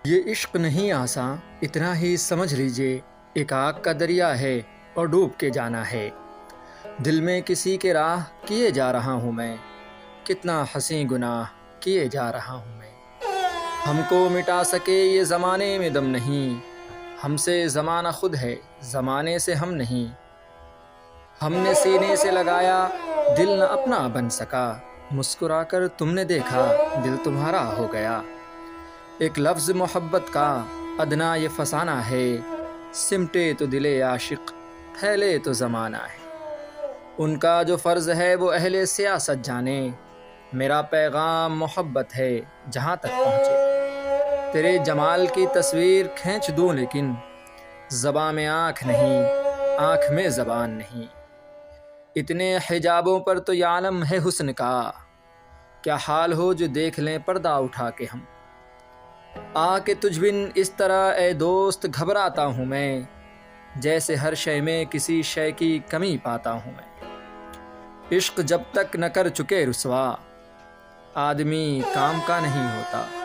یہ عشق نہیں آساں، اتنا ہی سمجھ لیجئے، ایک آگ کا دریا ہے اور ڈوب کے جانا ہے۔ دل میں کسی کے راہ کیے جا رہا ہوں میں، کتنا حسین گناہ کیے جا رہا ہوں میں۔ ہم کو مٹا سکے یہ زمانے میں دم نہیں، ہم سے زمانہ خود ہے، زمانے سے ہم نہیں۔ ہم نے سینے سے لگایا، دل نہ اپنا بن سکا، مسکرا کر تم نے دیکھا، دل تمہارا ہو گیا۔ ایک لفظ محبت کا ادنا یہ فسانہ ہے، سمٹے تو دل عاشق پھیلے تو زمانہ ہے۔ ان کا جو فرض ہے وہ اہل سیاست جانے، میرا پیغام محبت ہے جہاں تک پہنچے۔ تیرے جمال کی تصویر کھینچ دوں لیکن زباں میں آنکھ نہیں، آنکھ میں زبان نہیں۔ اتنے حجابوں پر تو یہ عالم ہے حسن کا، کیا حال ہو جو دیکھ لیں پردہ اٹھا کے ہم۔ آ کے تجھ بن اس طرح اے دوست گھبراتا ہوں میں، جیسے ہر شے میں کسی شے کی کمی پاتا ہوں میں۔ عشق جب تک نہ کر چکے رسوا، آدمی کام کا نہیں ہوتا۔